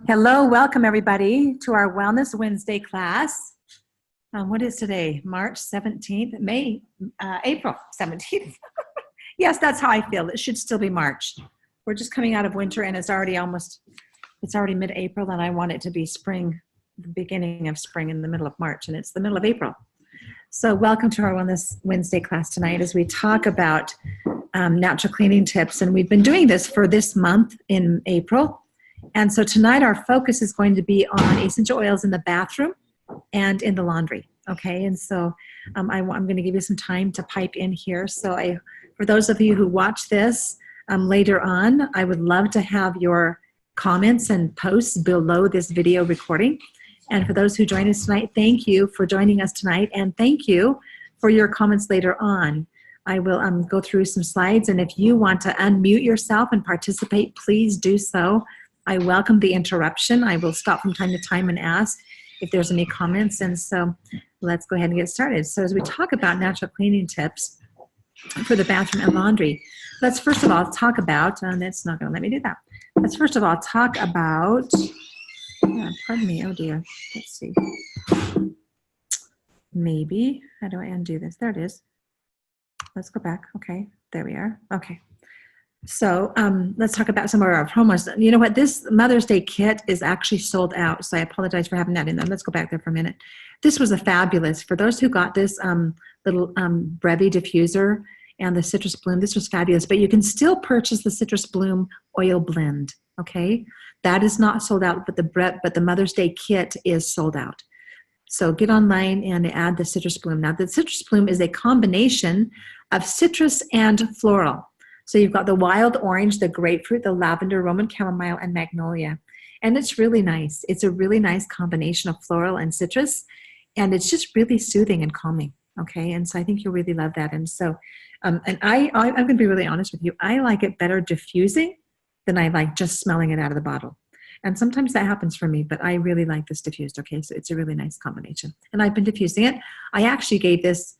Hello, welcome everybody to our Wellness Wednesday class. What is today? March 17th, April 17th. Yes, that's how I feel. It should still be March. We're just coming out of winter and it's already mid-April, and I want it to be spring, the beginning of spring in the middle of March, and it's the middle of April. So welcome to our Wellness Wednesday class tonight as we talk about natural cleaning tips. And we've been doing this for this month in April. And so tonight our focus is going to be on essential oils in the bathroom and in the laundry. Okay, and so I'm going to give you some time to pipe in here. So for those of you who watch this later on, I would love to have your comments and posts below this video recording. And for those who join us tonight, thank you for joining us tonight, and thank you for your comments later on. I will go through some slides, and if you want to unmute yourself and participate, please do so. I welcome the interruption. I will stop from time to time and ask if there's any comments. And so let's go ahead and get started. So as we talk about natural cleaning tips for the bathroom and laundry, let's first of all talk about, it's not going to let me do that. Let's first of all talk about, pardon me, oh dear, let's see. Maybe, how do I undo this? There it is. Let's go back. Okay, there we are. Okay. So let's talk about some of our promos. You know what? This Mother's Day kit is actually sold out, so I apologize for having that in there. Let's go back there for a minute. This was a fabulous. For those who got this little Brevi diffuser and the Citrus Bloom, this was fabulous. But you can still purchase the Citrus Bloom oil blend, okay? That is not sold out, but the Mother's Day kit is sold out. So get online and add the Citrus Bloom. Now, the Citrus Bloom is a combination of citrus and floral. So you've got the wild orange, the grapefruit, the lavender, Roman chamomile, and magnolia. And it's really nice. It's a really nice combination of floral and citrus. And it's just really soothing and calming. Okay. And so I think you'll really love that. And so, I'm going to be really honest with you. I like it better diffusing than I like just smelling it out of the bottle. And sometimes that happens for me, but I really like this diffused. Okay. So it's a really nice combination. And I've been diffusing it. I actually gave this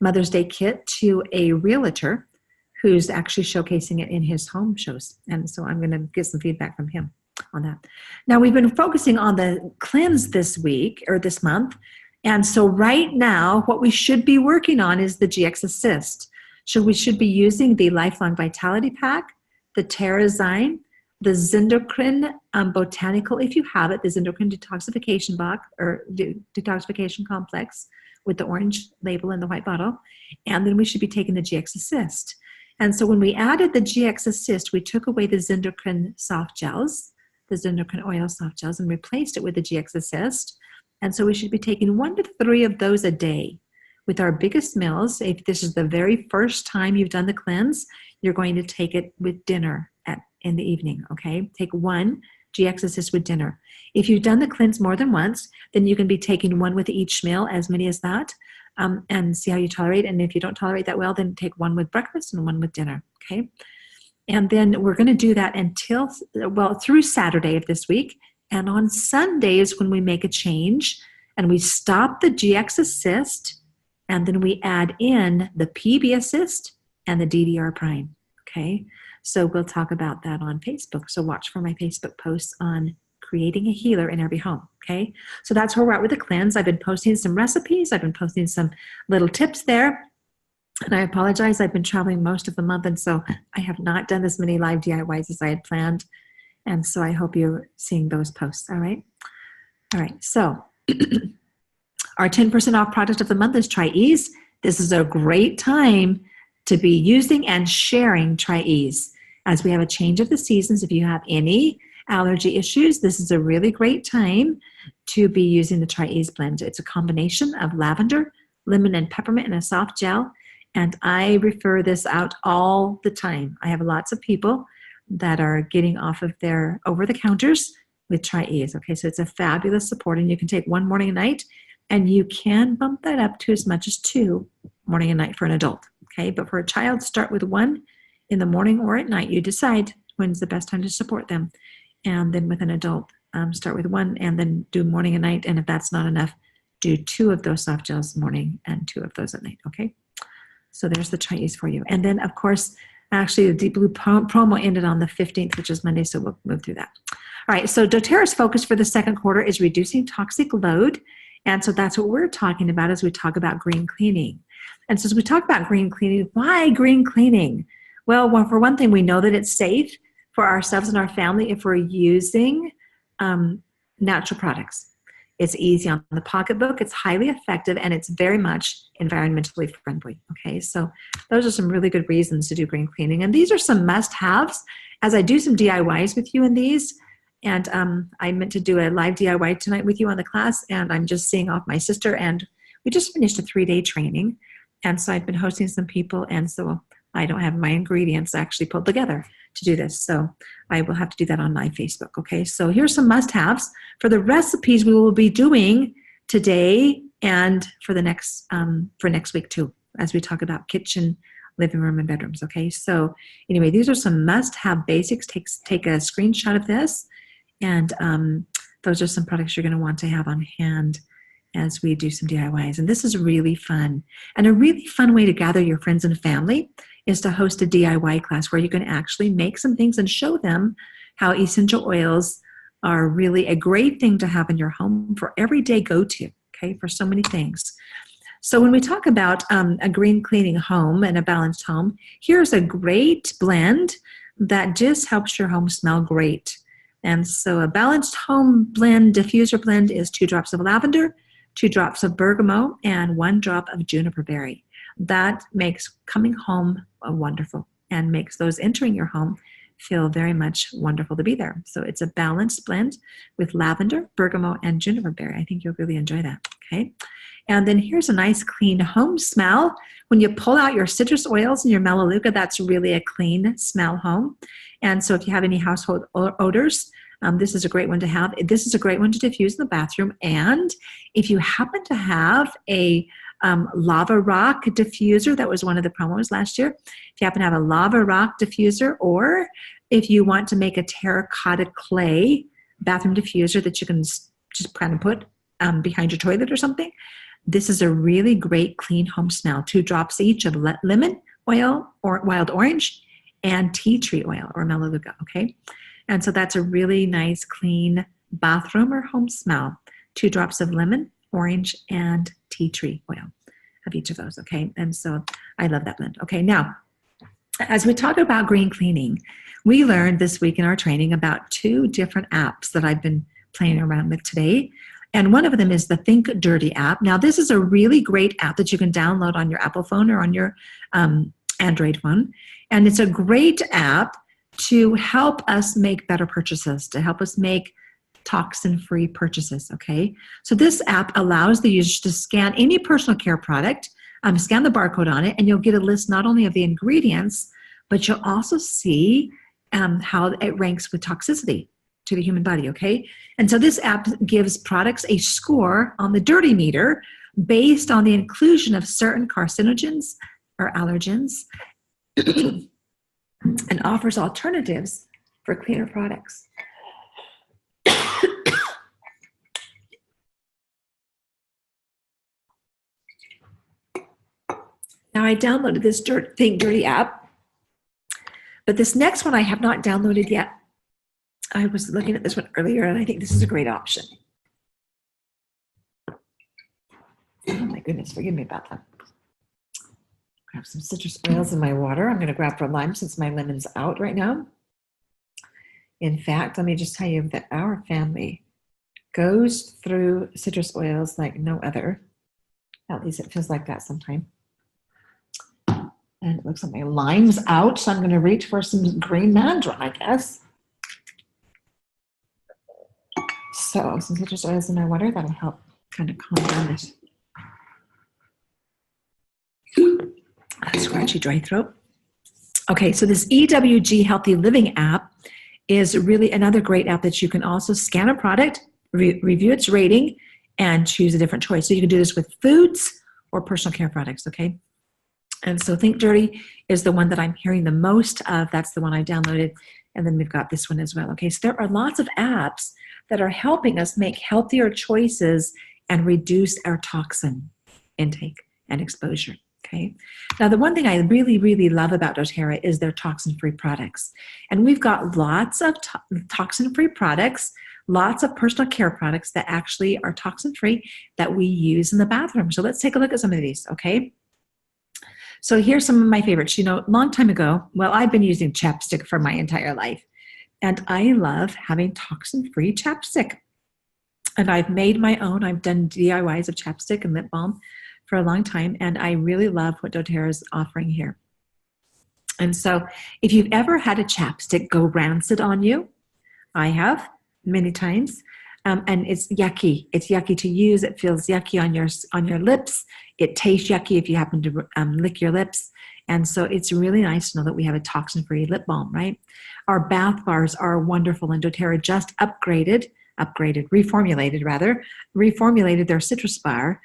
Mother's Day kit to a realtor who's actually showcasing it in his home shows. And so I'm going to get some feedback from him on that. Now, we've been focusing on the cleanse this week or this month. And so right now, what we should be working on is the GX Assist. So we should be using the Lifelong Vitality Pack, the Terrazyme, the Zindocrine Botanical, if you have it, the Zindocrine Detoxification Box or Detoxification Complex with the orange label and the white bottle. And then we should be taking the GX Assist. And so when we added the GX Assist, we took away the Zindocrine soft gels, the Zindocrine oil soft gels, and replaced it with the GX Assist. And so we should be taking 1 to 3 of those a day. With our biggest meals, if this is the very first time you've done the cleanse, you're going to take it with dinner in the evening, okay? Take 1 GX Assist with dinner. If you've done the cleanse more than once, then you can be taking 1 with each meal, as many as that. And see how you tolerate. And if you don't tolerate that well, then take 1 with breakfast and 1 with dinner, okay? And then we're going to do that through Saturday of this week. And on Sundays when we make a change and we stop the GX Assist, and then we add in the PB Assist and the DDR Prime, okay? So we'll talk about that on Facebook. So watch for my Facebook posts on creating a healer in every home, okay? So that's where we're at with the cleanse. I've been posting some recipes. I've been posting some little tips there. And I apologize. I've been traveling most of the month, and so I have not done as many live DIYs as I had planned. And so I hope you're seeing those posts, all right? All right, so our 10% off product of the month is Tri-Ease. This is a great time to be using and sharing Tri-Ease. As we have a change of the seasons, if you have any allergy issues, this is a really great time to be using the Tri-Ease blend. It's a combination of lavender, lemon, and peppermint in a soft gel, and I refer this out all the time. I have lots of people that are getting off of their over-the-counters with Tri-Ease. Okay, so it's a fabulous support, and you can take 1 morning and night, and you can bump that up to as much as 2 morning and night for an adult. Okay, but for a child, start with 1 in the morning or at night. You decide when's the best time to support them. And then with an adult, start with 1 and then do morning and night. And if that's not enough, do 2 of those soft gels morning and 2 of those at night, okay? So there's the Tri-Ease for you. And then, of course, Actually, the Deep Blue promo ended on the 15th, which is Monday, so we'll move through that. All right, so doTERRA's focus for the second quarter is reducing toxic load. And so that's what we're talking about as we talk about green cleaning. And so as we talk about green cleaning, why green cleaning? Well, for one thing, we know that it's safe for ourselves and our family if we're using natural products. It's easy on the pocketbook, it's highly effective, and it's very much environmentally friendly. Okay, so those are some really good reasons to do green cleaning. And these are some must-haves as I do some DIYs with you in these. And I meant to do a live DIY tonight with you on the class, and I'm just seeing off my sister, and we just finished a 3-day training. And so I've been hosting some people, and so I don't have my ingredients actually pulled together to do this. So I will have to do that on my Facebook. Okay, so here's some must-haves for the recipes we will be doing today and for the next week too, as we talk about kitchen, living room, and bedrooms. Okay, so anyway, these are some must-have basics. Take a screenshot of this, and those are some products you're going to want to have on hand as we do some DIYs. And this is really fun. And a really fun way to gather your friends and family is to host a DIY class where you can actually make some things and show them how essential oils are really a great thing to have in your home for everyday go-to, okay, for so many things. So when we talk about a green cleaning home and a balanced home, here's a great blend that just helps your home smell great. And so a balanced home blend, diffuser blend, is 2 drops of lavender, 2 drops of bergamot, and 1 drop of juniper berry. That makes coming home wonderful and makes those entering your home feel very much wonderful to be there. So it's a balanced blend with lavender, bergamot, and juniper berry. I think you'll really enjoy that, okay? And then here's a nice clean home smell. When you pull out your citrus oils and your melaleuca, that's really a clean smell home. And so if you have any household odors, this is a great one to have. This is a great one to diffuse in the bathroom. And if you happen to have a lava rock diffuser, that was one of the promos last year. If you happen to have a lava rock diffuser, or if you want to make a terracotta clay bathroom diffuser that you can just kind of put behind your toilet or something, this is a really great clean home smell. 2 drops each of lemon oil or wild orange and tea tree oil or melaleuca, okay? And so that's a really nice clean bathroom or home smell. 2 drops of lemon, orange, and tea tree oil of each of those, okay? And so I love that blend. Okay, now, as we talk about green cleaning, we learned this week in our training about 2 different apps that I've been playing around with today. And one of them is the Think Dirty app. Now, this is a really great app that you can download on your Apple phone or on your Android phone. And it's a great app to help us make better purchases, to help us make toxin-free purchases, okay? So this app allows the user to scan any personal care product, scan the barcode on it, and you'll get a list not only of the ingredients, but you'll also see how it ranks with toxicity to the human body, okay? And so this app gives products a score on the dirty meter based on the inclusion of certain carcinogens or allergens and offers alternatives for cleaner products. Now, I downloaded this Think Dirty app, but this next one I have not downloaded yet. I was looking at this one earlier, and I think this is a great option. Oh my goodness, forgive me about that. Grab some citrus oils in my water. I'm going to grab for lime since my lemon's out right now. In fact, let me just tell you that our family goes through citrus oils like no other. At least it feels like that sometime. And it looks like my lime's out, so I'm going to reach for some green mandarin, I guess. So some citrus oils in my water, that'll help kind of calm down this scratchy dry throat. Okay, so this EWG Healthy Living app is really another great app that you can also scan a product, review its rating, and choose a different choice. So you can do this with foods or personal care products, okay? And so Think Dirty is the one that I'm hearing the most of. That's the one I downloaded. And then we've got this one as well. Okay, so there are lots of apps that are helping us make healthier choices and reduce our toxin intake and exposure. Okay. Now, the one thing I really, really love about doTERRA is their toxin-free products. And we've got lots of toxin-free products, lots of personal care products that actually are toxin-free that we use in the bathroom. So let's take a look at some of these, okay? So here's some of my favorites. You know, a long time ago, well, I've been using chapstick for my entire life. And I love having toxin-free chapstick. And I've made my own. I've done DIYs of chapstick and lip balm for a long time, and I really love what doTERRA is offering here. And so if you've ever had a chapstick go rancid on you, I have many times, and it's yucky. It's yucky to use. It feels yucky on your lips. It tastes yucky if you happen to lick your lips. And so it's really nice to know that we have a toxin-free lip balm, right? Our bath bars are wonderful, and doTERRA just reformulated their citrus bar,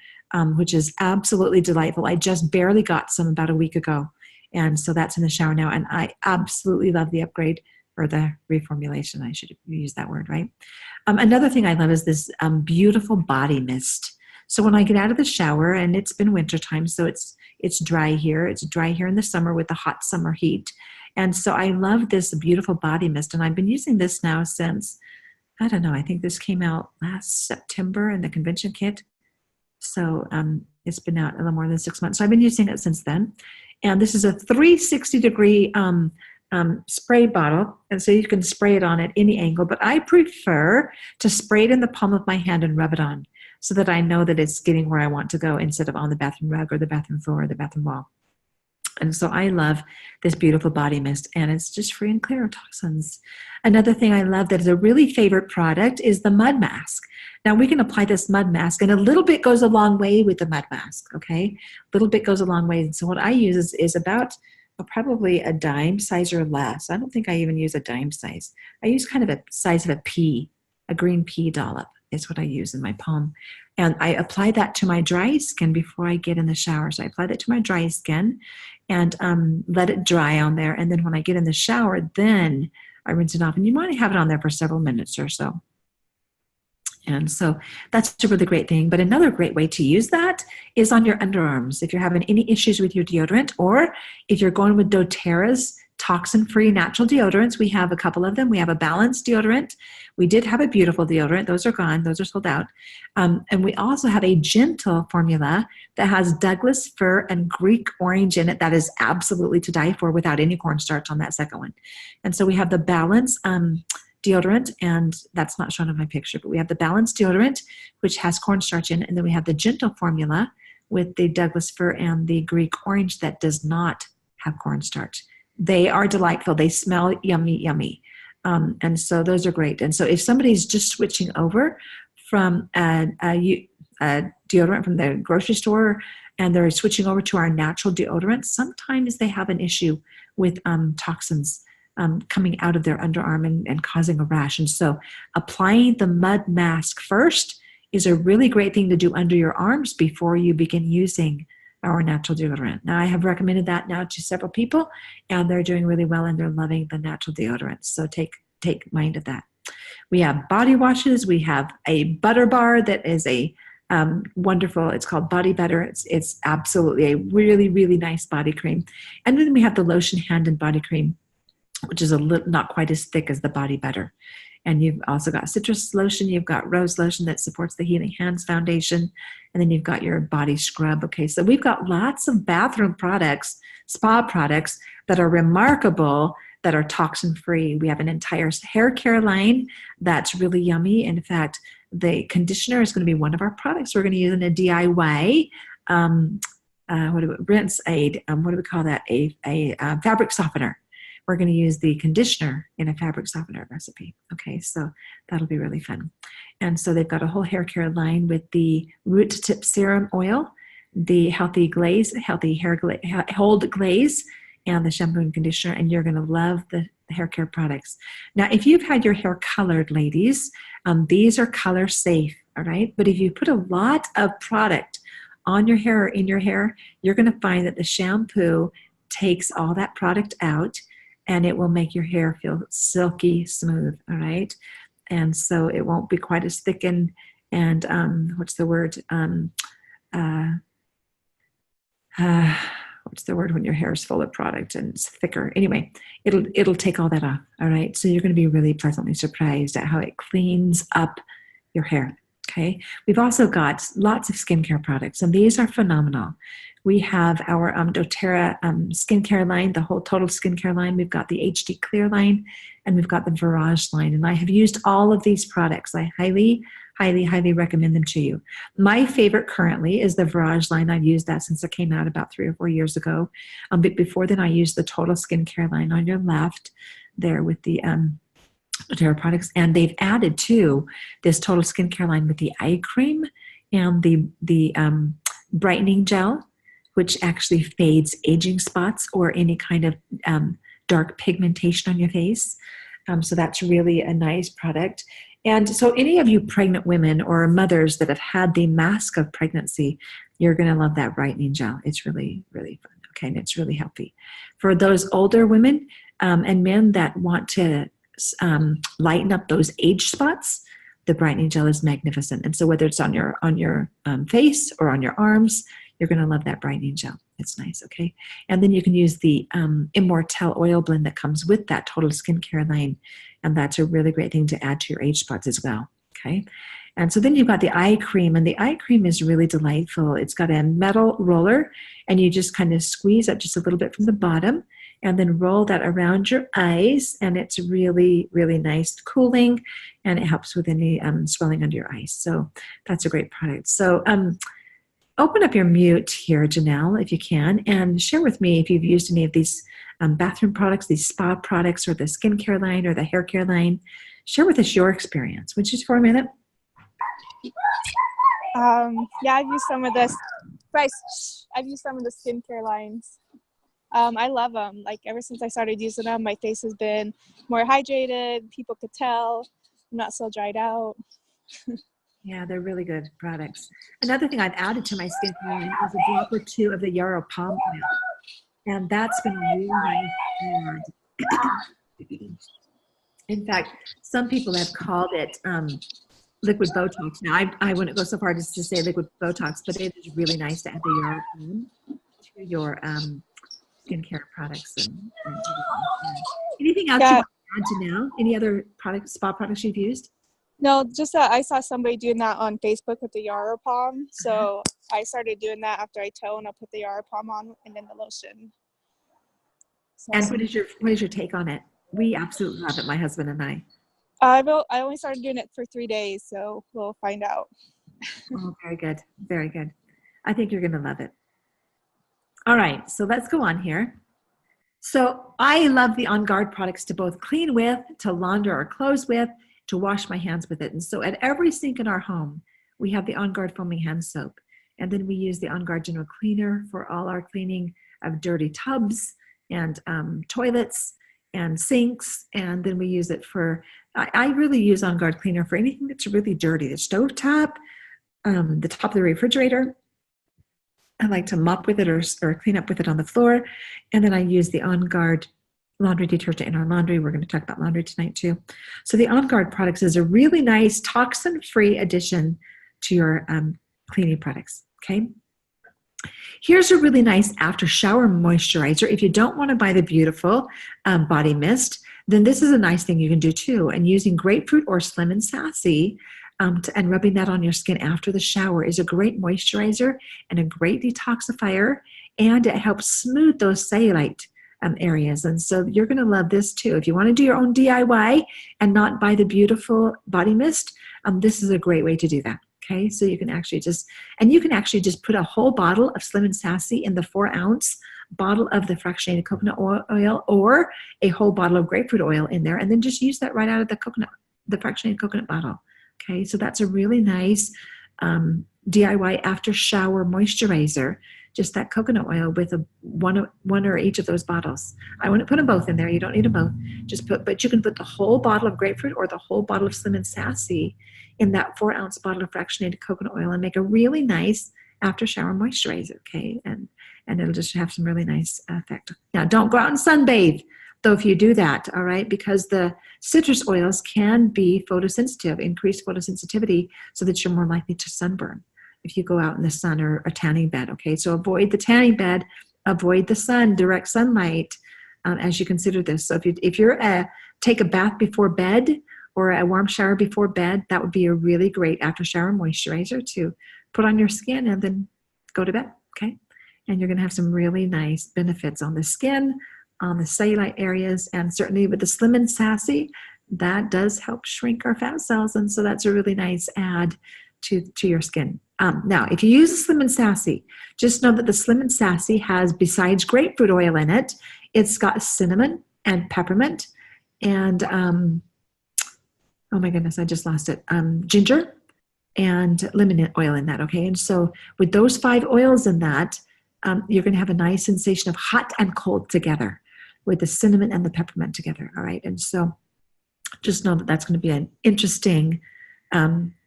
which is absolutely delightful. I just barely got some about a week ago. And so that's in the shower now. And I absolutely love the upgrade, or the reformulation. I should use that word, right? Another thing I love is this beautiful body mist. So when I get out of the shower, and it's been wintertime, so it's dry here. It's dry here in the summer with the hot summer heat. And so I love this beautiful body mist. And I've been using this now since, I don't know, I think this came out last September in the convention kit. So it's been out a little more than 6 months. So I've been using it since then. And this is a 360-degree spray bottle. And so you can spray it on at any angle. But I prefer to spray it in the palm of my hand and rub it on so that I know that it's getting where I want to go instead of on the bathroom rug or the bathroom floor or the bathroom wall. And so I love this beautiful body mist, and it's just free and clear of toxins. Another thing I love that is a really favorite product is the mud mask. Now we can apply this mud mask, and a little bit goes a long way with the mud mask, okay? A little bit goes a long way. And so what I use is about probably a dime size or less. I don't think I even use a dime size. I use kind of a size of a pea, a green pea dollop is what I use in my palm. And I apply that to my dry skin before I get in the shower. So I apply that to my dry skin and let it dry on there. And then when I get in the shower, then I rinse it off. And you want to have it on there for several minutes or so. And so that's a really great thing. But another great way to use that is on your underarms. If you're having any issues with your deodorant, or if you're going with doTERRA's toxin-free natural deodorants, we have a couple of them. We have a balanced deodorant. We did have a beautiful deodorant. Those are gone. Those are sold out. And we also have a gentle formula that has Douglas fir and Greek orange in it. That is absolutely to die for, without any cornstarch on that second one. And so we have the Balance deodorant, and that's not shown in my picture, but we have the Balance deodorant, which has cornstarch in it. And then we have the gentle formula with the Douglas fir and the Greek orange that does not have cornstarch. They are delightful. They smell yummy, yummy. And so those are great. And so if somebody's just switching over from a deodorant from the grocery store and they're switching over to our natural deodorant, sometimes they have an issue with toxins coming out of their underarm and causing a rash. And so applying the mud mask first is a really great thing to do under your arms before you begin using our natural deodorant. Now, I have recommended that now to several people, and they're doing really well, and they're loving the natural deodorant. So take mind of that. We have body washes. We have a butter bar that is a wonderful. It's called Body Butter. It's absolutely a really, really nice body cream. And then we have the lotion hand and body cream, which is not quite as thick as the Body Butter. And you've also got citrus lotion. You've got rose lotion that supports the Healing Hands Foundation. And then you've got your body scrub. Okay, so we've got lots of bathroom products, spa products that are remarkable, that are toxin-free. We have an entire hair care line that's really yummy. In fact, the conditioner is going to be one of our products we're going to use in a DIY. Rinse aid. What do we call that? A fabric softener. We're going to use the conditioner in a fabric softener recipe. Okay, so that'll be really fun. And so they've got a whole hair care line with the root tip serum oil, the healthy hair hold glaze, and the shampoo and conditioner, and you're going to love the hair care products. Now, if you've had your hair colored, ladies, these are color safe, all right? But if you put a lot of product on your hair or in your hair, you're going to find that the shampoo takes all that product out, and it will make your hair feel silky smooth, all right? And so it won't be quite as thick and what's the word? uh, what's the word when your hair is full of product and it's thicker? Anyway, it'll take all that off. All right. So you're going to be really pleasantly surprised at how it cleans up your hair. Okay. We've also got lots of skincare products, and these are phenomenal. We have our doTERRA skincare line, the whole total skincare line. We've got the HD Clear line, and we've got the Virage line. And I have used all of these products. I highly, highly, highly recommend them to you. My favorite currently is the Virage line. I've used that since it came out about 3 or 4 years ago. But before then, I used the total skincare line on your left there with the doTERRA products. And they've added to this total skincare line with the eye cream and the brightening gel, which actually fades aging spots or any kind of dark pigmentation on your face. So that's really a nice product. And so any of you pregnant women or mothers that have had the mask of pregnancy, you're going to love that brightening gel. It's really, really fun. Okay, and it's really healthy. For those older women and men that want to lighten up those age spots, the brightening gel is magnificent. And so whether it's on your face or on your arms, you're going to love that brightening gel. It's nice, okay? And then you can use the Immortelle oil blend that comes with that total skincare line, and that's a really great thing to add to your age spots as well, okay? And so then you've got the eye cream, and the eye cream is really delightful. It's got a metal roller, and you just kind of squeeze up just a little bit from the bottom, and then roll that around your eyes, and it's really, really nice, cooling, and it helps with any swelling under your eyes. So that's a great product. So open up your mute here, Janelle, if you can, and share with me if you've used any of these bathroom products, these spa products, or the skincare line, or the hair care line. Share with us your experience. Would you just for a minute? Yeah, I've used some of this. I've used some of the skincare lines. I love them. Like ever since I started using them, my face has been more hydrated. People could tell I'm not so dried out. Yeah, they're really good products. Another thing I've added to my skincare line is a drop or two of the Yarrow Palm Oil. And that's been really nice. In fact, some people have called it liquid Botox. Now, I wouldn't go so far as to say liquid Botox, but it is really nice to add the Yarrow Palm to your skincare products. And anything else you want to add to now? Any other spa products you've used? No, just I saw somebody doing that on Facebook with the Yarrow Palm. So I started doing that after I tone. I'll put the Yarrow Palm on and then the lotion. So and what is your take on it? We absolutely love it, my husband and I. I only started doing it for 3 days, so we'll find out. Oh, very good. Very good. I think you're going to love it. All right, so let's go on here. So I love the On Guard products to both clean with, to launder our clothes with, to wash my hands with it. And so at every sink in our home, we have the On Guard foaming hand soap. And then we use the On Guard general cleaner for all our cleaning of dirty tubs and toilets and sinks. And then we use it for, I really use On Guard cleaner for anything that's really dirty. The stove top, the top of the refrigerator. I like to mop with it or clean up with it on the floor. And then I use the On Guard laundry detergent in our laundry. We're going to talk about laundry tonight too. So the On Guard products is a really nice toxin-free addition to your cleaning products, okay? Here's a really nice after shower moisturizer. If you don't want to buy the beautiful body mist, then this is a nice thing you can do too. And using grapefruit or Slim and Sassy and rubbing that on your skin after the shower is a great moisturizer and a great detoxifier, and it helps smooth those cellulite areas. And so you're going to love this too. If you want to do your own DIY and not buy the beautiful body mist, this is a great way to do that. Okay, so you can actually just put a whole bottle of Slim and Sassy in the 4-ounce bottle of the fractionated coconut oil or a whole bottle of grapefruit oil in there, and then just use that right out of the fractionated coconut bottle. Okay, so that's a really nice DIY after shower moisturizer. Just that coconut oil with one or each of those bottles. I wouldn't put them both in there. You don't need them both. But you can put the whole bottle of grapefruit or the whole bottle of Slim and Sassy in that 4-ounce bottle of fractionated coconut oil and make a really nice after shower moisturizer. Okay, and it'll just have some really nice effect. Now, don't go out and sunbathe, though, if you do that. All right, because the citrus oils can be photosensitive, increase photosensitivity, so that you're more likely to sunburn. if you go out in the sun or a tanning bed. Okay, so avoid the tanning bed, avoid the sun, direct sunlight, as you consider this. So if you're take a bath before bed or a warm shower before bed, that would be a really great after shower moisturizer to put on your skin and then go to bed. Okay, and you're going to have some really nice benefits on the skin, on the cellulite areas, and certainly with the Slim and Sassy, that does help shrink our fat cells, and so that's a really nice add to your skin. Now, if you use a Slim and Sassy, just know that the Slim and Sassy has, besides grapefruit oil in it, it's got cinnamon and peppermint and, oh my goodness, I just lost it, ginger and lemon oil in that, okay? And so with those 5 oils in that, you're going to have a nice sensation of hot and cold together with the cinnamon and the peppermint together, all right? And so just know that that's going to be an interesting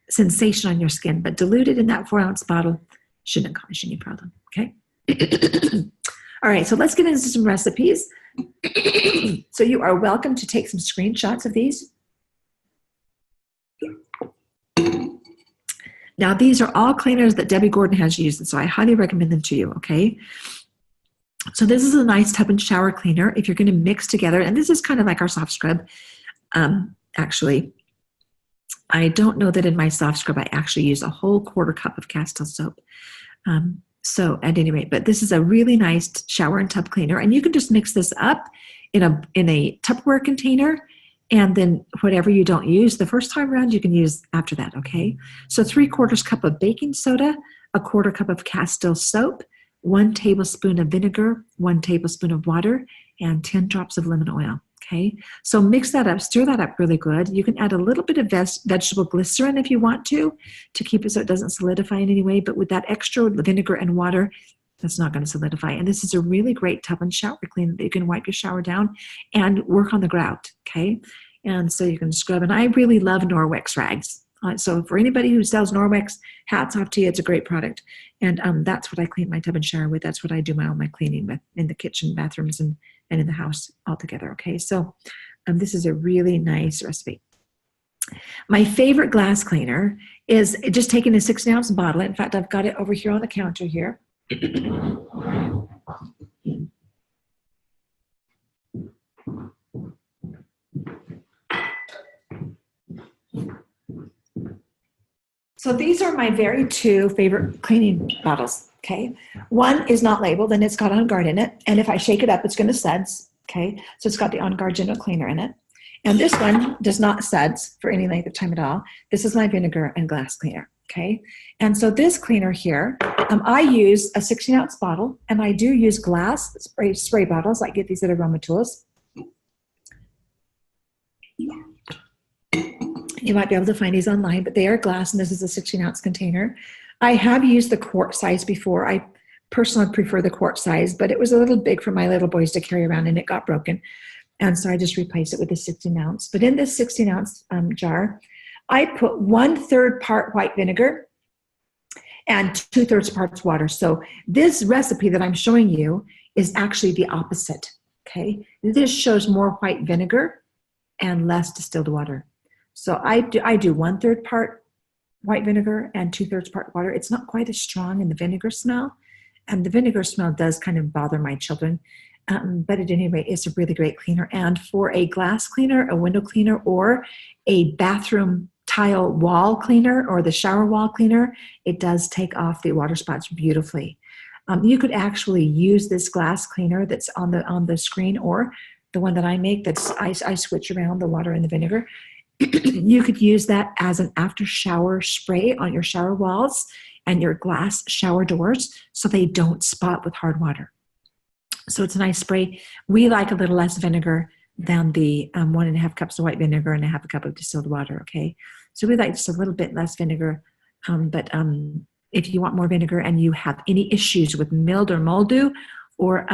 sensation on your skin, but diluted in that 4-ounce bottle shouldn't cause you any problem, okay? All right, so let's get into some recipes. So you are welcome to take some screenshots of these. Now, these are all cleaners that Debbie Gordon has used, and so I highly recommend them to you, okay? So this is a nice tub and shower cleaner if you're going to mix together, and this is kind of like our soft scrub. Actually, I don't know that in my soft scrub I actually use a whole 1/4 cup of Castile soap. So at any rate, but this is a really nice shower and tub cleaner, and you can just mix this up in a Tupperware container, and then whatever you don't use the first time around, you can use after that, okay? So 3/4 cup of baking soda, a 1/4 cup of Castile soap, 1 tablespoon of vinegar, 1 tablespoon of water, and 10 drops of lemon oil, okay? So mix that up, stir that up really good. You can add a little bit of vegetable glycerin if you want to keep it so it doesn't solidify in any way, but with that extra vinegar and water, that's not going to solidify. And this is a really great tub and shower cleaner that you can wipe your shower down and work on the grout, okay? And so you can scrub. And I really love Norwex rags. So for anybody who sells Norwex, hats off to you. It's a great product. And that's what I clean my tub and shower with. That's what I do all my cleaning with in the kitchen, bathrooms, and in the house altogether, okay? So this is a really nice recipe. My favorite glass cleaner is just taking a 6-ounce bottle. In fact, I've got it over here on the counter here. So these are my very 2 favorite cleaning bottles, okay? One is not labeled and it's got On Guard in it. And if I shake it up, it's going to suds, okay? So it's got the On Guard Gentle Cleaner in it. And this one does not suds for any length of time at all. This is my vinegar and glass cleaner, okay? And so this cleaner here, I use a 16-ounce bottle, and I do use glass spray bottles. I get these at Aroma Tools. You might be able to find these online, but they are glass, and this is a 16-ounce container. I have used the quart size before. I personally prefer the quart size, but it was a little big for my little boys to carry around, and it got broken. And so I just replaced it with a 16-ounce. But in this 16-ounce jar, I put 1/3 part white vinegar and 2/3 parts water. So this recipe that I'm showing you is actually the opposite, okay? This shows more white vinegar and less distilled water. So I do 1/3 part white vinegar and 2/3 part water. It's not quite as strong in the vinegar smell, and the vinegar smell does kind of bother my children. But at any rate, it's a really great cleaner. And for a glass cleaner, a window cleaner, or a bathroom tile wall cleaner or the shower wall cleaner, it does take off the water spots beautifully. You could actually use this glass cleaner that's on the screen, or the one that I make that's I switch around the water and the vinegar. You could use that as an after shower spray on your shower walls and your glass shower doors so they don't spot with hard water. So it's a nice spray. We like a little less vinegar than the 1.5 cups of white vinegar and 1/2 cup of distilled water, okay? So we like just a little bit less vinegar, but if you want more vinegar and you have any issues with mildew or mildew, or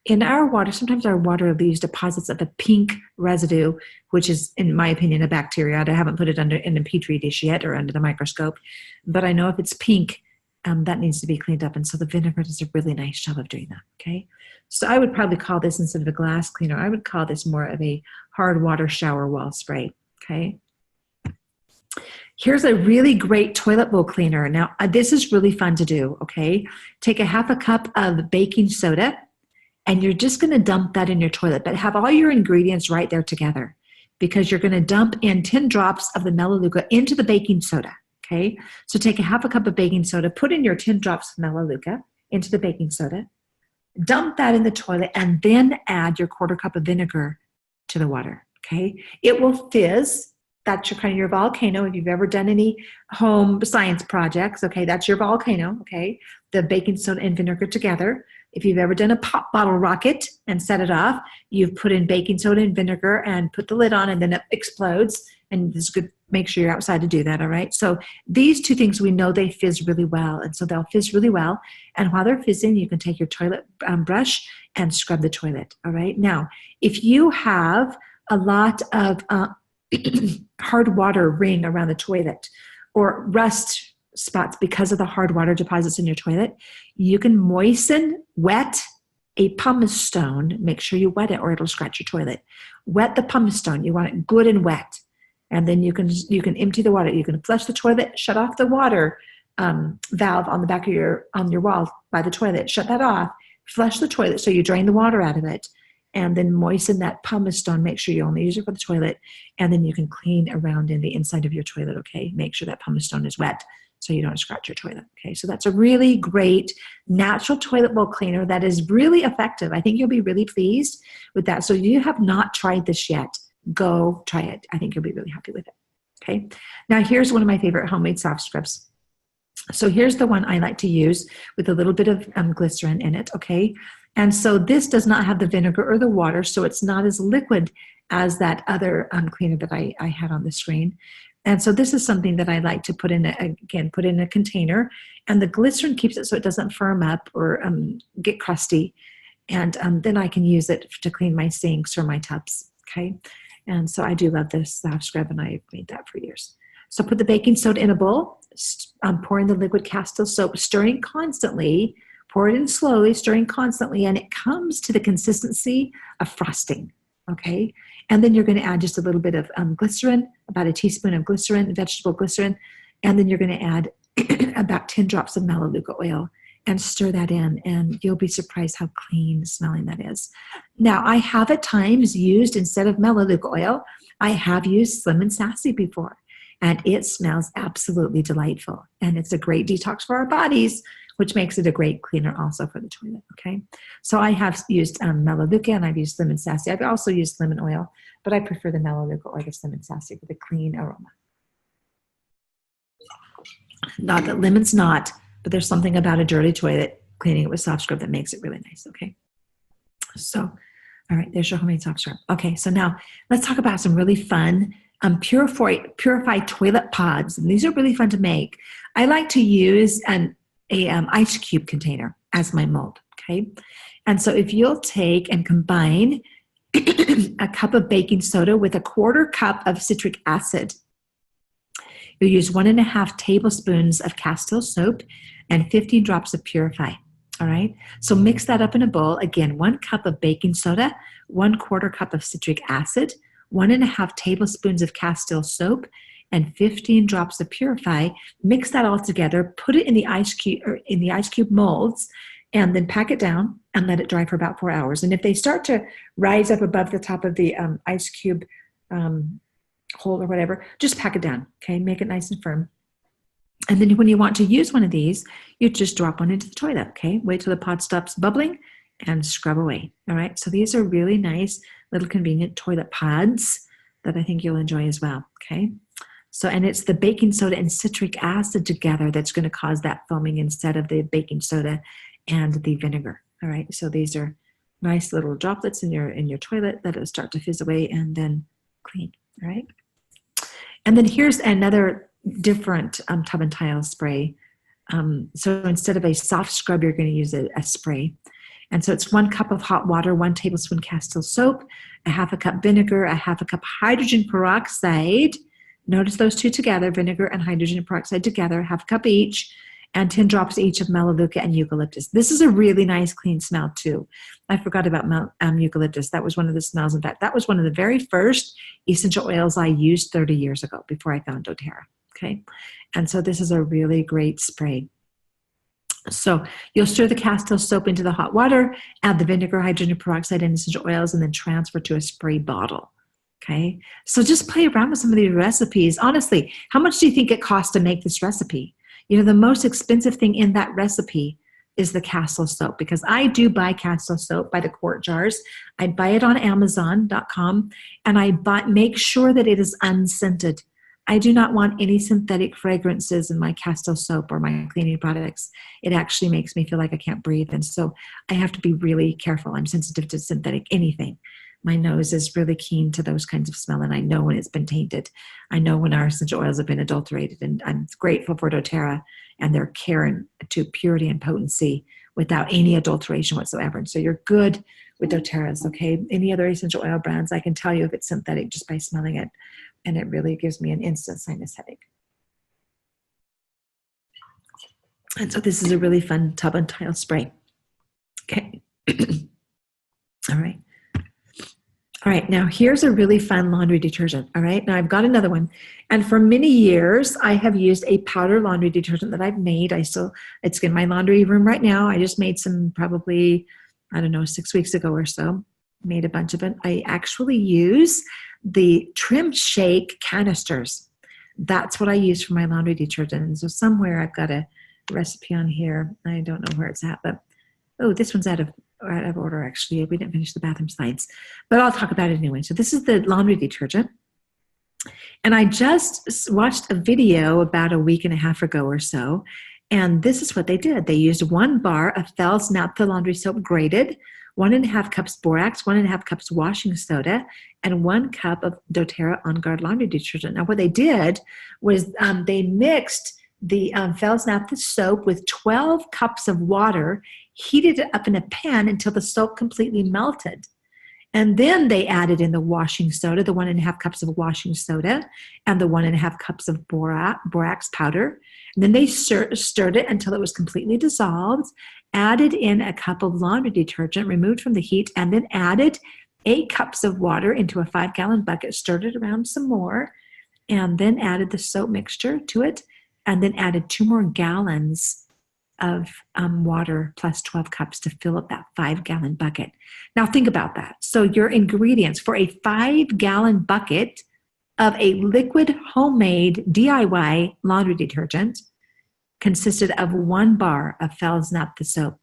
in our water, sometimes our water leaves deposits of a pink residue, which is, in my opinion, a bacteria. I haven't put it in a petri dish yet or under the microscope, but I know if it's pink, that needs to be cleaned up. And so the vinegar does a really nice job of doing that, okay? So I would probably call this, instead of a glass cleaner, I would call this more of a hard water shower wall spray, okay? Here's a really great toilet bowl cleaner. Now, this is really fun to do, okay? Take a half a cup of baking soda, and you're just going to dump that in your toilet, but have all your ingredients right there together, because you're going to dump in 10 drops of the Melaleuca into the baking soda, okay? So take a half a cup of baking soda, put in your 10 drops of Melaleuca into the baking soda, dump that in the toilet, and then add your quarter cup of vinegar to the water, okay? It will fizz. That's your kind of your volcano. If you've ever done any home science projects, okay, that's your volcano, okay? The baking soda and vinegar together. If you've ever done a pop bottle rocket and set it off, you've put in baking soda and vinegar and put the lid on, and then it explodes. And this is good. Make sure you're outside to do that, all right? So these two things, we know they fizz really well, and so they'll fizz really well. And while they're fizzing, you can take your toilet brush and scrub the toilet, all right? Now, if you have a lot of hard water ring around the toilet or rust spots because of the hard water deposits in your toilet, you can wet a pumice stone. Make sure you wet it or it'll scratch your toilet. Wet the pumice stone. You want it good and wet. And then you can empty the water. You can flush the toilet, shut off the water valve on the back of on your wall by the toilet. Shut that off. Flush the toilet so you drain the water out of it. And then moisten that pumice stone. Make sure you only use it for the toilet. And then you can clean around in the inside of your toilet, okay? Make sure that pumice stone is wet so you don't scratch your toilet, okay? So that's a really great natural toilet bowl cleaner that is really effective. I think you'll be really pleased with that. So if you have not tried this yet, go try it. I think you'll be really happy with it, okay? Now here's one of my favorite homemade soft scrubs. So here's the one I like to use with a little bit of glycerin in it, okay? And so this does not have the vinegar or the water, so it's not as liquid as that other cleaner that I had on the screen. And so this is something that I like to put in a container, and the glycerin keeps it so it doesn't firm up or get crusty. And then I can use it to clean my sinks or my tubs, okay? And so I do love this soft scrub, and I've made that for years. So put the baking soda in a bowl, pour in the liquid Castile soap, stirring constantly. Pour it in slowly, stirring constantly, and it comes to the consistency of frosting, okay? And then you're going to add just a little bit of glycerin, about a teaspoon of glycerin, vegetable glycerin, and then you're going to add about 10 drops of Melaleuca oil and stir that in, and you'll be surprised how clean smelling that is. Now, I have at times used, instead of Melaleuca oil, I have used Slim & Sassy before, and it smells absolutely delightful, and it's a great detox for our bodies, which makes it a great cleaner also for the toilet, okay? So I have used Melaleuca, and I've used Slim & Sassy. I've also used lemon oil, but I prefer the Melaleuca or the Slim & Sassy for the clean aroma. Not that lemon's not, but there's something about a dirty toilet, cleaning it with soft scrub, that makes it really nice, okay? So, all right, there's your homemade soft scrub. Okay, so now let's talk about some really fun purified toilet pods. And these are really fun to make. I like to use an ice cube container as my mold, okay? And so if you'll take and combine a cup of baking soda with a quarter cup of citric acid, you'll use 1.5 tablespoons of Castile soap and 15 drops of Purify, all right? So mix that up in a bowl. Again, 1 cup of baking soda, 1/4 cup of citric acid, 1.5 tablespoons of Castile soap, and 15 drops of Purify. Mix that all together, put it in the ice cube molds, and then pack it down and let it dry for about 4 hours. And if they start to rise up above the top of the ice cube hole or whatever, just pack it down, okay? Make it nice and firm. And then when you want to use one of these, you just drop one into the toilet, okay? Wait till the pot stops bubbling and scrub away, all right? So these are really nice little convenient toilet pods that I think you'll enjoy as well, okay? So, and it's the baking soda and citric acid together that's going to cause that foaming instead of the baking soda and the vinegar, all right? So these are nice little droplets in your toilet that'll start to fizz away and then clean, all right? And then here's another different tub and tile spray. So instead of a soft scrub, you're going to use a spray. And so it's 1 cup of hot water, 1 tablespoon Castile soap, 1/2 cup vinegar, 1/2 cup hydrogen peroxide. Notice those two together, vinegar and hydrogen peroxide together, 1/2 cup each, and 10 drops each of Melaleuca and eucalyptus. This is a really nice clean smell too. I forgot about eucalyptus. That was one of the smells. In fact, that was one of the very first essential oils I used 30 years ago before I found doTERRA. Okay. And so this is a really great spray. So you'll stir the Castile soap into the hot water, add the vinegar, hydrogen peroxide, and essential oils, and then transfer to a spray bottle. Okay. So just play around with some of these recipes. Honestly, how much do you think it costs to make this recipe? You know, the most expensive thing in that recipe is the Castile soap, because I do buy Castile soap by the quart jars. I buy it on Amazon.com, and I make sure that it is unscented. I do not want any synthetic fragrances in my Castile soap or my cleaning products. It actually makes me feel like I can't breathe. And so I have to be really careful. I'm sensitive to synthetic anything. My nose is really keen to those kinds of smell, and I know when it's been tainted. I know when our essential oils have been adulterated, and I'm grateful for doTERRA and their care to purity and potency without any adulteration whatsoever. And so you're good with doTERRA's, okay? Any other essential oil brands, I can tell you if it's synthetic just by smelling it. And it really gives me an instant sinus headache. And so this is a really fun tub and tile spray. Okay. All right. All right, now here's a really fun laundry detergent. All right, now I've got another one. And for many years, I have used a powder laundry detergent that I've made. It's in my laundry room right now. I just made some probably, 6 weeks ago or so. Made a bunch of it. I actually use the Trim Shake canisters. That's what I use for my laundry detergent. And so somewhere I've got a recipe on here. I don't know where it's at, but this one's out of order actually. We didn't finish the bathroom slides, but I'll talk about it anyway. So this is the laundry detergent. And I just watched a video about a week and a half ago or so. And this is what they did. They used 1 bar of Fels Naphtha laundry soap grated, 1.5 cups borax, 1.5 cups washing soda, and 1 cup of doTERRA On Guard laundry detergent. Now what they did was they mixed the Fels Naphtha soap with 12 cups of water, heated it up in a pan until the soap completely melted. And then they added in the washing soda, the 1.5 cups of washing soda, and the 1.5 cups of borax powder. And then they stirred it until it was completely dissolved, added in a cup of laundry detergent removed from the heat, and then added 8 cups of water into a 5-gallon bucket, stirred it around some more, and then added the soap mixture to it, and then added 2 more gallons of water plus 12 cups to fill up that 5-gallon bucket. Now think about that. So your ingredients for a 5-gallon bucket of a liquid homemade DIY laundry detergent consisted of 1 bar of Fels Naphtha soap,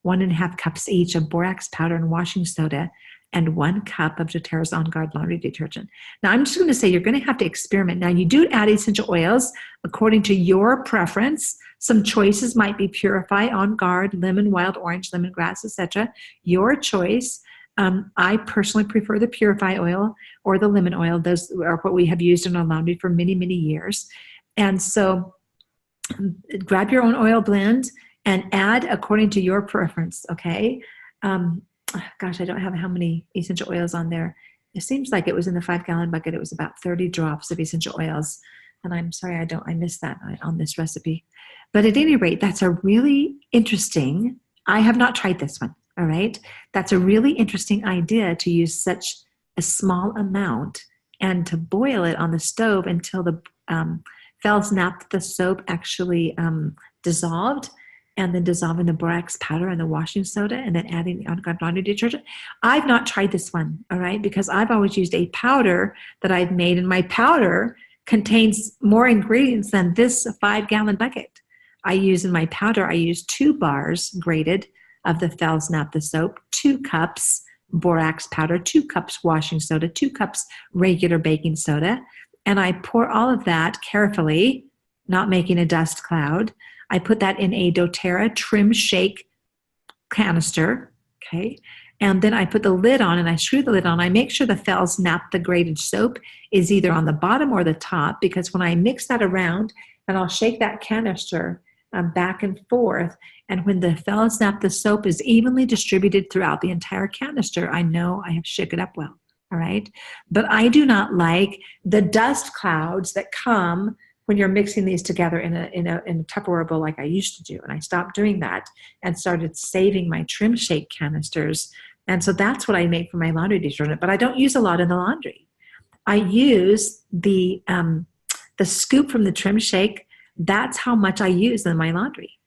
1.5 cups each of borax powder and washing soda, and 1 cup of doTERRA's On Guard laundry detergent. Now, I'm just going to say you're going to have to experiment. Now, you do add essential oils according to your preference. Some choices might be Purify, On Guard, lemon, wild orange, lemongrass, etc. Your choice. I personally prefer the Purify oil or the lemon oil. Those are what we have used in our laundry for many, many years. And so grab your own oil blend and add according to your preference, okay? Gosh, I don't have how many essential oils on there. It seems like it was in the 5-gallon bucket. It was about 30 drops of essential oils. And I'm sorry, I missed that on this recipe. But at any rate, that's a really interesting, I have not tried this one, all right? That's a really interesting idea to use such a small amount and to boil it on the stove until the Fels Naphtha soap actually dissolved, and then dissolving the borax powder and the washing soda, and then adding the On Guard laundry detergent. I've not tried this one, all right, because I've always used a powder that I've made, and my powder contains more ingredients than this 5-gallon bucket. I use 2 bars grated of the Fels Naphtha soap, 2 cups borax powder, 2 cups washing soda, 2 cups regular baking soda, and I pour all of that carefully, not making a dust cloud. I put that in a doTERRA Trim Shake canister, okay? And then I put the lid on and I screw the lid on. I make sure the Fels Naphtha grated soap is either on the bottom or the top, because when I mix that around, and I'll shake that canister back and forth, and when the Fels Naphtha soap is evenly distributed throughout the entire canister, I know I have shook it up well, all right? But I do not like the dust clouds that come when you're mixing these together in a Tupperware bowl like I used to do. And I stopped doing that and started saving my Trim Shake canisters. And so that's what I make for my laundry detergent. But I don't use a lot in the laundry. I use the The scoop from the Trim Shake, that's how much I use in my laundry.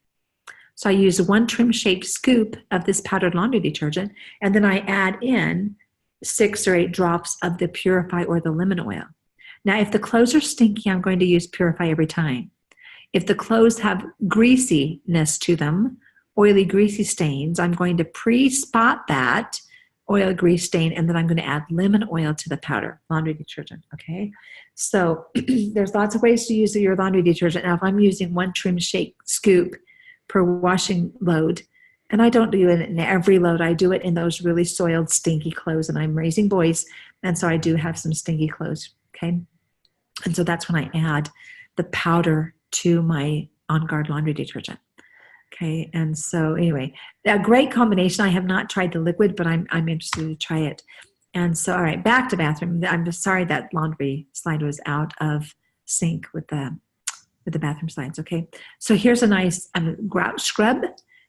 So I use 1 Trim Shake scoop of this powdered laundry detergent, and then I add in 6 or 8 drops of the Purify or the lemon oil. Now, if the clothes are stinky, I'm going to use Purify every time. If the clothes have greasiness to them, oily, greasy stains, I'm going to pre-spot that oil grease stain, and then I'm going to add lemon oil to the powder laundry detergent. Okay, so there's lots of ways to use your laundry detergent. Now, if I'm using 1 Trim Shake scoop per washing load, and I don't do it in every load, I do it in those really soiled, stinky clothes, and I'm raising boys, and so I do have some stinky clothes. Okay, and so that's when I add the powder to my On Guard laundry detergent. Okay, and so anyway, a great combination. I have not tried the liquid, but I'm interested to try it. And so, all right, back to bathroom. I'm just sorry that laundry slide was out of sync with the bathroom slides. Okay, so here's a nice grout scrub,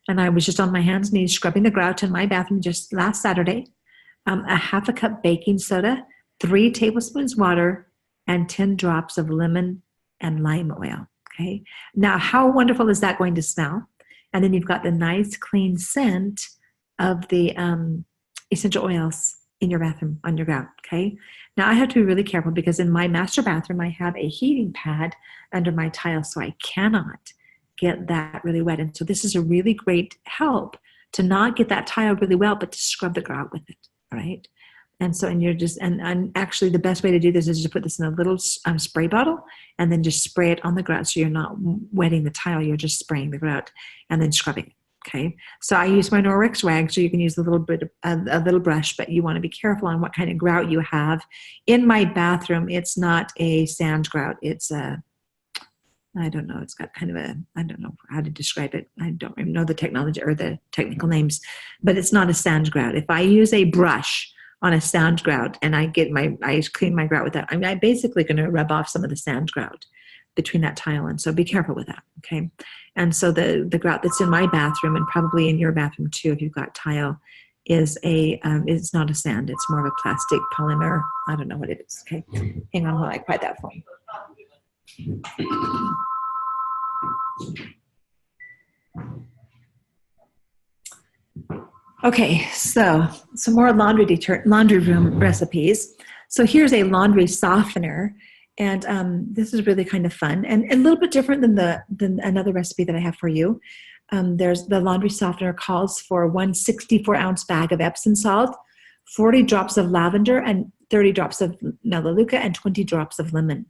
and I was just on my hands and knees scrubbing the grout in my bathroom just last Saturday. A half a cup baking soda, 3 tablespoons water, and 10 drops of lemon and lime oil. Okay, now how wonderful is that going to smell? And then you've got the nice clean scent of the essential oils in your bathroom on your grout. Okay, now I have to be really careful because in my master bathroom I have a heating pad under my tile, so I cannot get that really wet. And so this is a really great help to not get that tile really wet, but to scrub the grout with it. All right. And so, and you're just, and actually the best way to do this is to put this in a little spray bottle and then just spray it on the grout. So you're not wetting the tile, you're just spraying the grout and then scrubbing it. Okay. So I use my Norwex rag, so you can use a little bit, a little brush, but you want to be careful on what kind of grout you have. In my bathroom, it's not a sand grout. It's a, I don't know, it's got kind of a, I don't know how to describe it. I don't even know the technology or the technical names, but it's not a sand grout. If I use a brush on a sand grout and I clean my grout with that, I'm basically going to rub off some of the sand grout between that tile. And so be careful with that. Okay. And so the grout that's in my bathroom and probably in your bathroom too, if you've got tile, is it's not a sand. It's more of a plastic polymer. I don't know what it is. Okay. Hang on while I quiet that phone. Okay, so some more laundry room recipes. So here's a laundry softener, and this is really kind of fun and a little bit different than another recipe that I have for you. There's the laundry softener calls for 1 64-ounce bag of Epsom salt, 40 drops of lavender, and 30 drops of melaleuca, and 20 drops of lemon.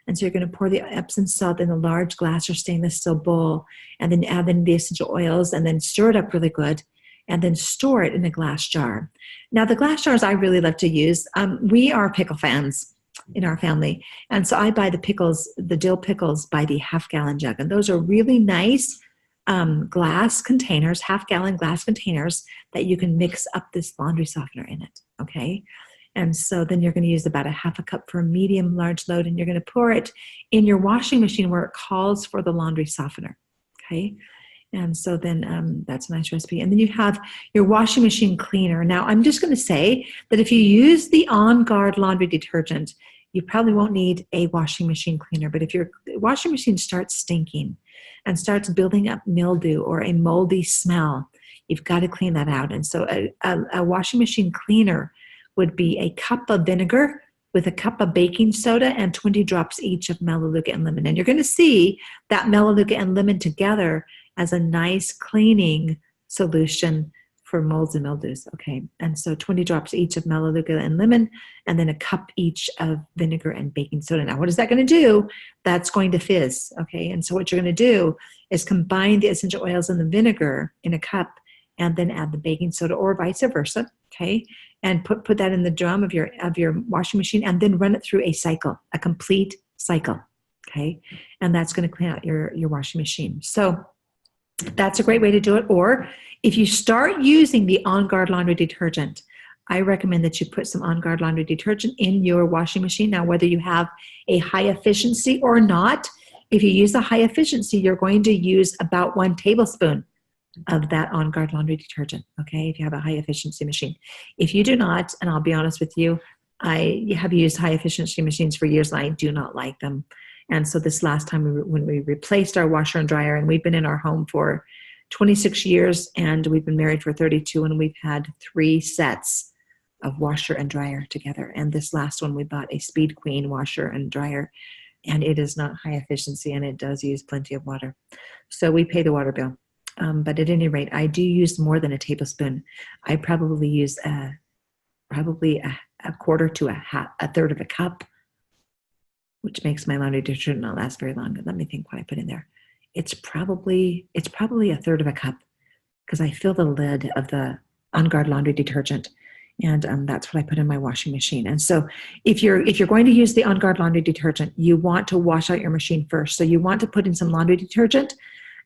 And so you're going to pour the Epsom salt in a large glass or stainless steel bowl, and then add in the essential oils, and then stir it up really good, and then store it in a glass jar. Now, the glass jars I really love to use. We are pickle fans in our family, and so I buy the dill pickles by the half-gallon jug, and those are really nice glass containers, half-gallon glass containers that you can mix up this laundry softener in it. Okay. And so then you're going to use about a half a cup for a medium large load, and you're going to pour it in your washing machine where it calls for the laundry softener. Okay. And so then that's a nice recipe. And then you have your washing machine cleaner. Now, I'm just going to say that if you use the On Guard laundry detergent, you probably won't need a washing machine cleaner. But if your washing machine starts stinking and starts building up mildew or a moldy smell, you've got to clean that out. And so a washing machine cleaner would be a cup of vinegar with a cup of baking soda and 20 drops each of melaleuca and lemon. And you're going to see that melaleuca and lemon together as a nice cleaning solution for molds and mildews. Okay, and so 20 drops each of melaleuca and lemon, and then a cup each of vinegar and baking soda. Now, what is that going to do? That's going to fizz. Okay, and so what you're going to do is combine the essential oils and the vinegar in a cup, and then add the baking soda, or vice versa. Okay, and put that in the drum of your washing machine, and then run it through a cycle, a complete cycle. Okay, and that's going to clean out your washing machine. So that's a great way to do it. Or if you start using the On Guard laundry detergent, I recommend that you put some On Guard laundry detergent in your washing machine. Now, whether you have a high efficiency or not, if you use a high efficiency, you're going to use about 1 tablespoon of that On Guard laundry detergent, okay, if you have a high efficiency machine. If you do not, and I'll be honest with you, I have used high efficiency machines for years and I do not like them. And so this last time when we replaced our washer and dryer, and we've been in our home for 26 years and we've been married for 32, and we've had 3 sets of washer and dryer together. And this last one, we bought a Speed Queen washer and dryer, and it is not high efficiency and it does use plenty of water. So we pay the water bill. But at any rate, I do use more than a tablespoon. I probably use probably a quarter to a third of a cup, which makes my laundry detergent not last very long. But let me think what I put in there. It's probably a third of a cup, because I fill the lid of the On Guard laundry detergent, and that's what I put in my washing machine. And so if you're going to use the On Guard laundry detergent, you want to wash out your machine first. So you want to put in some laundry detergent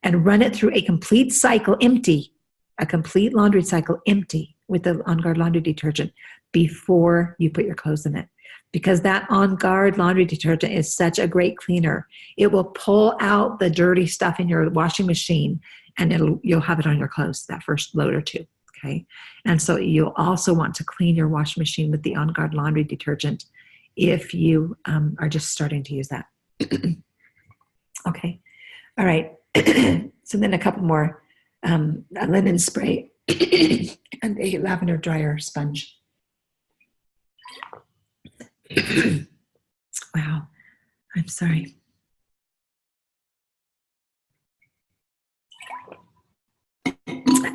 and run it through a complete cycle empty, a complete laundry cycle empty with the On Guard laundry detergent before you put your clothes in it. Because that On Guard laundry detergent is such a great cleaner. It will pull out the dirty stuff in your washing machine, and you'll have it on your clothes that first load or two, okay? And so you'll also want to clean your washing machine with the On Guard laundry detergent if you are just starting to use that. Okay, all right. So then a couple more, a linen spray and a lavender dryer sponge. Wow, I'm sorry.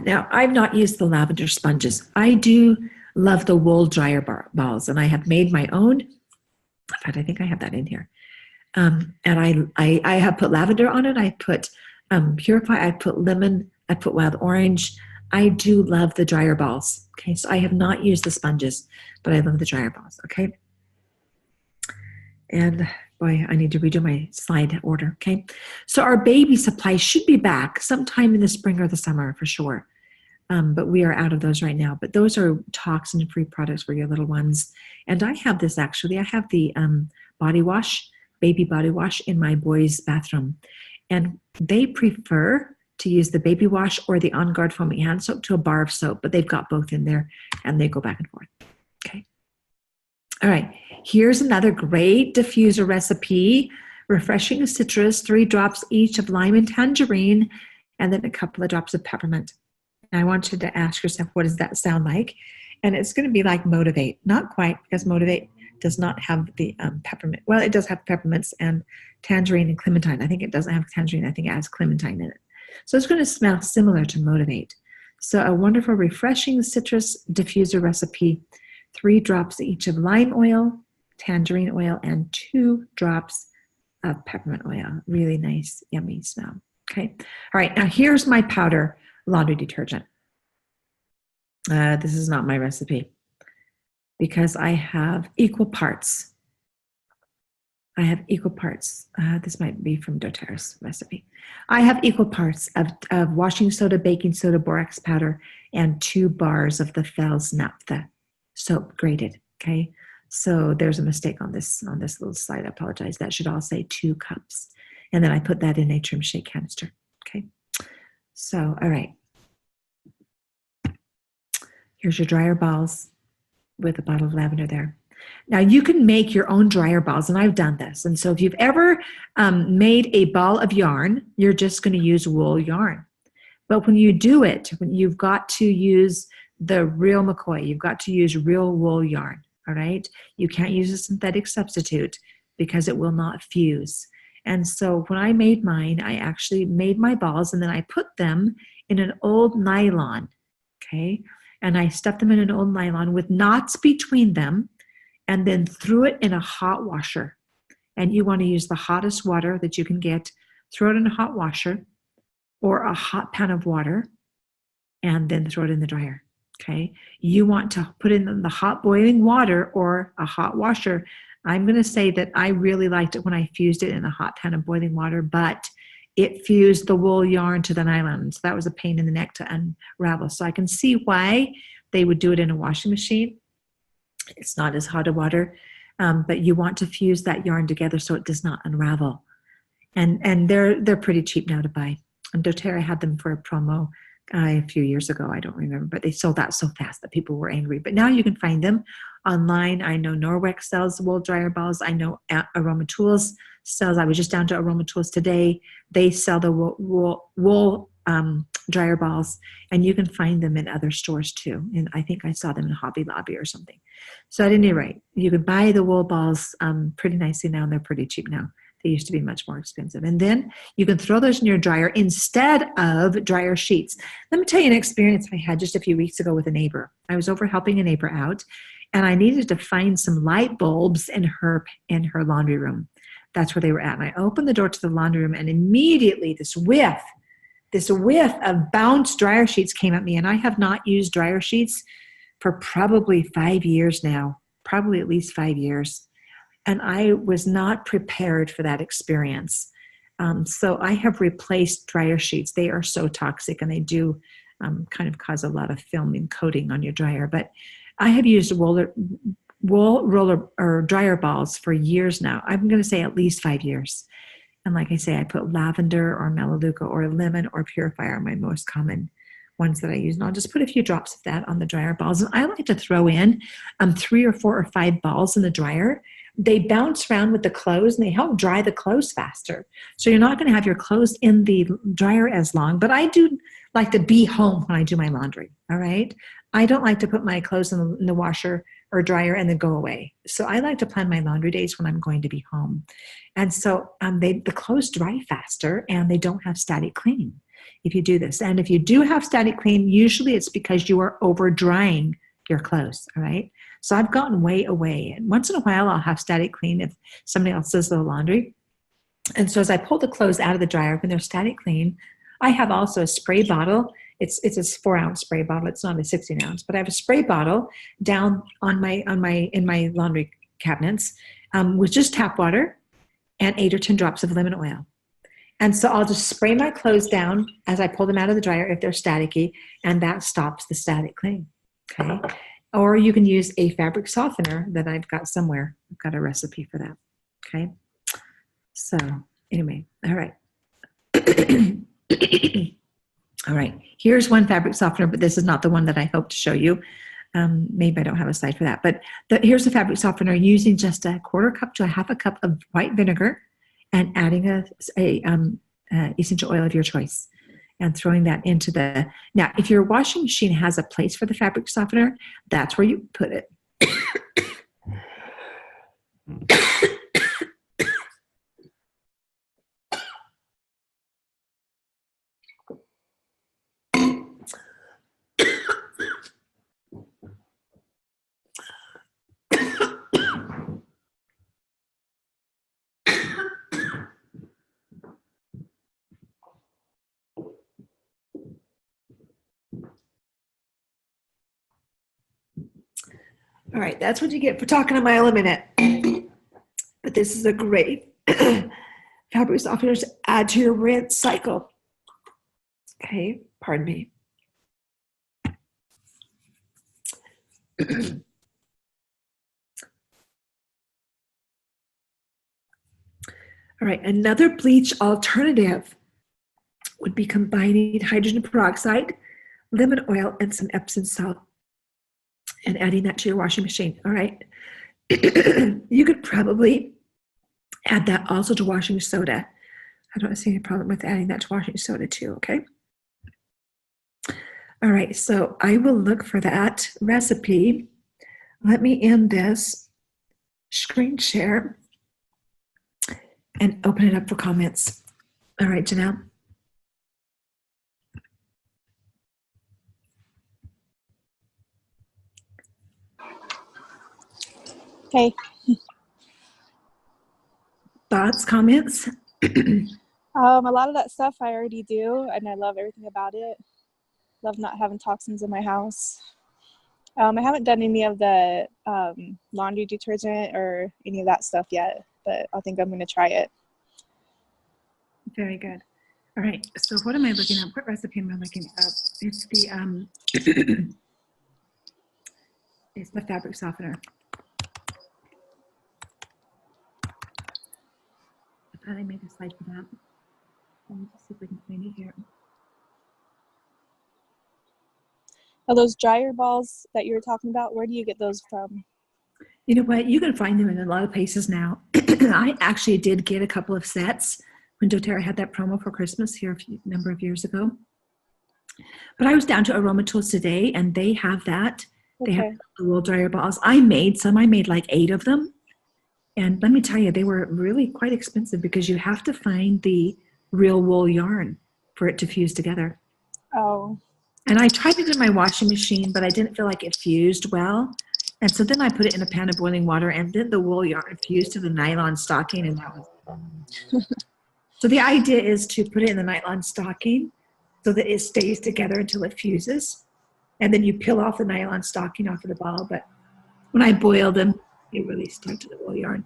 Now, I've not used the lavender sponges. I do love the wool dryer balls, and I have made my own. In fact, I think I have that in here. And I have put lavender on it. I put Purify. I put lemon. I put wild orange. I do love the dryer balls. Okay, so I have not used the sponges, but I love the dryer balls. Okay. And boy, I need to redo my slide order, okay? So our baby supplies should be back sometime in the spring or the summer for sure. But we are out of those right now. But those are toxin-free products for your little ones. And I have this actually. I have the body wash, baby body wash in my boys' bathroom. And they prefer to use the baby wash or the On Guard foaming hand soap to a bar of soap, but they've got both in there and they go back and forth, okay? All right, here's another great diffuser recipe. Refreshing citrus, 3 drops each of lime and tangerine, and then a couple of drops of peppermint. And I want you to ask yourself, what does that sound like? And it's going to be like Motivate. Not quite, because Motivate does not have the peppermint. Well, it does have peppermints and tangerine and clementine. I think it doesn't have tangerine. I think it has clementine in it. So it's going to smell similar to Motivate. So a wonderful refreshing citrus diffuser recipe. 3 drops each of lime oil, tangerine oil, and 2 drops of peppermint oil. Really nice, yummy smell. Okay. All right. Now here's my powder laundry detergent. This is not my recipe because I have equal parts. This might be from doTERRA's recipe. I have equal parts of washing soda, baking soda, borax powder, and 2 bars of the Fels naphtha soap grated, okay? So there's a mistake on this little slide. I apologize. That should all say 2 cups. And then I put that in a trim shake canister, okay? So, all right. Here's your dryer balls with a bottle of lavender there. Now you can make your own dryer balls, and I've done this. And so if you've ever made a ball of yarn, you're just going to use wool yarn. But when you do it, when you've got to use the real McCoy, you've got to use real wool yarn, all right? You can't use a synthetic substitute because it will not fuse. And so when I made mine, I actually made my balls and then I put them in an old nylon, okay? And I stuffed them in an old nylon with knots between them and then threw it in a hot washer. And you want to use the hottest water that you can get, throw it in a hot washer or a hot pan of water, and then throw it in the dryer. Okay, you want to put in the hot boiling water or a hot washer. I'm going to say that I really liked it when I fused it in a hot pan of boiling water, but it fused the wool yarn to the nylon. So that was a pain in the neck to unravel. So I can see why they would do it in a washing machine. It's not as hot a water, but you want to fuse that yarn together so it does not unravel. And they're pretty cheap now to buy. And doTERRA had them for a promo a few years ago. I don't remember, but they sold out so fast that people were angry. But now you can find them online. I know Norwex sells wool dryer balls. I know Aroma Tools sells. I was just down to Aroma Tools today. They sell the wool dryer balls, and you can find them in other stores too. And I think I saw them in Hobby Lobby or something. So at any rate, you can buy the wool balls pretty nicely now, and they're pretty cheap now. They used to be much more expensive. And then you can throw those in your dryer instead of dryer sheets. Let me tell you an experience I had just a few weeks ago with a neighbor. I was over helping a neighbor out, and I needed to find some light bulbs in her laundry room. That's where they were at. And I opened the door to the laundry room, and immediately this whiff of bounced dryer sheets came at me. And I have not used dryer sheets for probably 5 years now, probably at least 5 years. And I was not prepared for that experience. So I have replaced dryer sheets. They are so toxic, and they do kind of cause a lot of film and coating on your dryer. But I have used wool roller or dryer balls for years now. I'm going to say at least 5 years. And like I say, I put lavender or melaleuca or lemon or purifier are my most common ones that I use. And I'll just put a few drops of that on the dryer balls. And I like to throw in 3 or 4 or 5 balls in the dryer. They bounce around with the clothes, and they help dry the clothes faster. So you're not going to have your clothes in the dryer as long. But I do like to be home when I do my laundry, all right? I don't like to put my clothes in the washer or dryer and then go away. So I like to plan my laundry days when I'm going to be home. And so the clothes dry faster, and they don't have static cleaning if you do this. And if you do have static clean, usually it's because you are over drying your clothes, all right? So I've gotten way away. And once in a while, I'll have static clean if somebody else does the laundry. And so as I pull the clothes out of the dryer when they're static clean, I have also a spray bottle. It's a 4-ounce spray bottle. It's not a 16-ounce, but I have a spray bottle down in my laundry cabinets with just tap water and 8 or 10 drops of lemon oil. And so I'll just spray my clothes down as I pull them out of the dryer if they're staticky, and that stops the static clean. Okay. Or you can use a fabric softener that I've got somewhere. I've got a recipe for that. Okay. So anyway, all right. All right. Here's one fabric softener, but this is not the one that I hope to show you. Maybe I don't have a slide for that. But here's a fabric softener using just a 1/4 cup to a 1/2 cup of white vinegar and adding a essential oil of your choice and throwing that into now, if your washing machine has a place for the fabric softener, that's where you put it. All right, that's what you get for talking a mile a minute. But this is a great fabric softener to add to your rinse cycle. Okay, pardon me. All right, another bleach alternative would be combining hydrogen peroxide, lemon oil, and some Epsom salt and adding that to your washing machine. All right. You could probably add that also to washing soda. I don't see any problem with adding that to washing soda too, okay? All right, so I will look for that recipe. Let me end this screen share and open it up for comments. All right, Janelle. Okay. Thoughts, comments? A lot of that stuff I already do, and I love everything about it. Love not having toxins in my house. I haven't done any of the laundry detergent or any of that stuff yet, but I think I'm going to try it. Very good. All right, so what am I looking up? What recipe am I looking up? It's the it's the fabric softener. I thought I made a slide for that. Let me just see if we can find it here. Are those dryer balls that you were talking about? Where do you get those from? You know what? You can find them in a lot of places now. I actually did get a couple of sets when doTERRA had that promo for Christmas here a number of years ago. But I was down to Aroma Tools today, and they have that. They have Okay. the wool dryer balls. I made some. I made like 8 of them. And let me tell you, they were really quite expensive because you have to find the real wool yarn for it to fuse together. Oh, And I tried it in my washing machine, but I didn't feel like it fused well. And so then I put it in a pan of boiling water, and then the wool yarn fused to the nylon stocking, and that was so the idea is to put it in the nylon stocking so that it stays together until it fuses. And then you peel off the nylon stocking off of the ball. But when I boiled them, it really stuck to the wool yarn.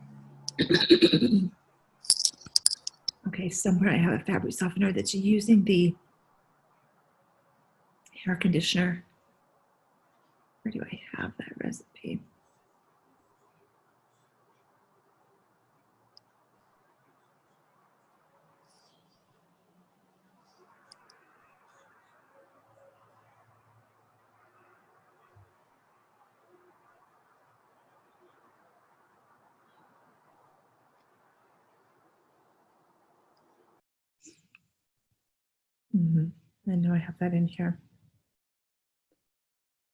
Okay, somewhere I have a fabric softener that's using the hair conditioner. Where do I have that recipe? I know I have that in here.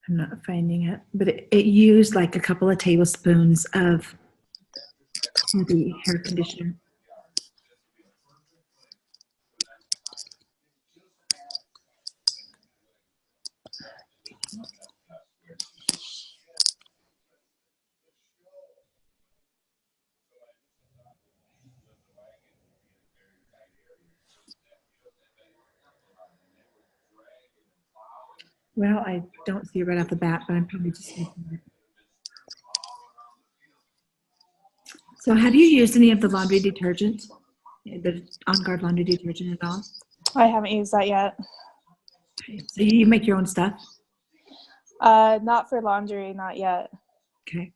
I'm not finding it, but it used like a couple of tablespoons of the hair conditioner. Well, I don't see it right off the bat, but I'm probably just missing it. So have you used any of the laundry detergent, the On Guard laundry detergent at all? I haven't used that yet. Okay. So you make your own stuff? Not for laundry, not yet. Okay.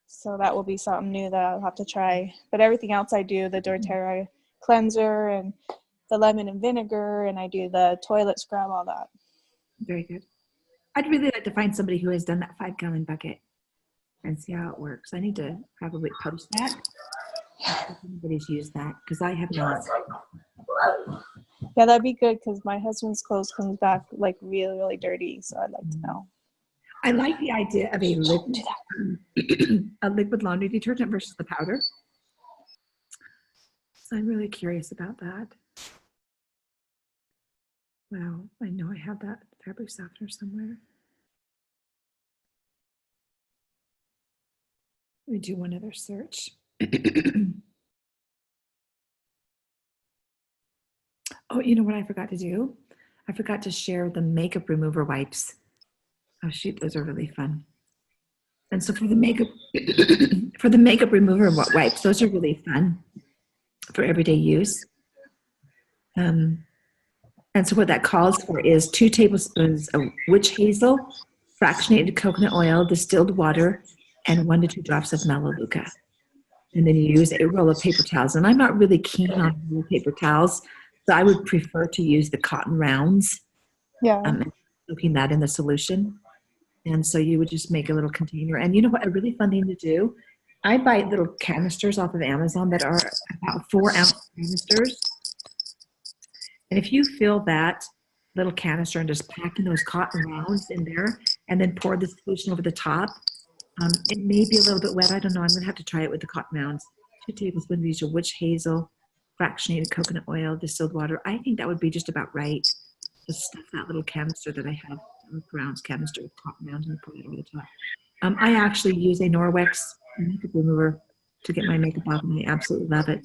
So that will be something new that I'll have to try. But everything else I do, the doTERRA cleanser and the lemon and vinegar, and I do the toilet scrub, all that. Very good. I'd really like to find somebody who has done that 5-gallon bucket and see how it works. I need to probably post that. If anybody's used that, because I have not. Yeah, that'd be good because my husband's clothes comes back like really, really dirty. So I'd like to know. I like the idea of a liquid laundry detergent versus the powder. So I'm really curious about that. Wow, I know I have that fabric softener somewhere. Let me do one other search. Oh, you know what I forgot to do? I forgot to share the makeup remover wipes. Oh shoot, those are really fun. And so for the makeup remover wipes, those are really fun for everyday use. And so what that calls for is 2 tablespoons of witch hazel, fractionated coconut oil, distilled water, and 1 to 2 drops of melaleuca. And then you use a roll of paper towels. And I'm not really keen on paper towels, so I would prefer to use the cotton rounds. Yeah. Soaking that in the solution. And so you would just make a little container. And you know what, a really fun thing to do? I buy little canisters off of Amazon that are about 4-ounce canisters. And if you fill that little canister and just pack in those cotton rounds in there and then pour the solution over the top, it may be a little bit wet. I don't know. I'm going to have to try it with the cotton rounds. 2 tablespoons of each of witch hazel, fractionated coconut oil, distilled water. I think that would be just about right. Just stuff that little canister that I have, rounds canister with cotton rounds, and pour it over the top. I actually use a Norwex makeup remover to get my makeup off, and I absolutely love it.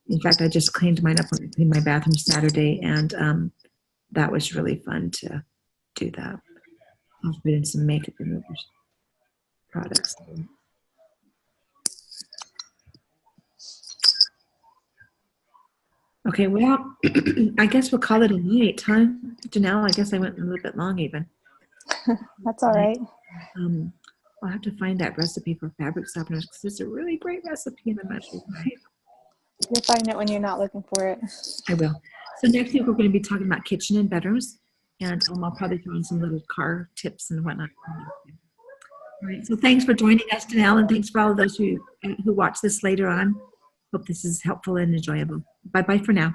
In fact, I just cleaned mine up when I cleaned my bathroom Saturday, and that was really fun to do that. I'll put in some makeup removers products. Okay, well, I guess we'll call it a night, huh? Janelle, I guess I went a little bit long even. That's all right. I'll have to find that recipe for fabric softeners because it's a really great recipe and I'm not sure why. You'll find it when you're not looking for it. I will. So next week we're going to be talking about kitchen and bedrooms. And I'll probably throw in some little car tips and whatnot. All right. So thanks for joining us, Danelle, and thanks for all of those who watch this later on. Hope this is helpful and enjoyable. Bye-bye for now.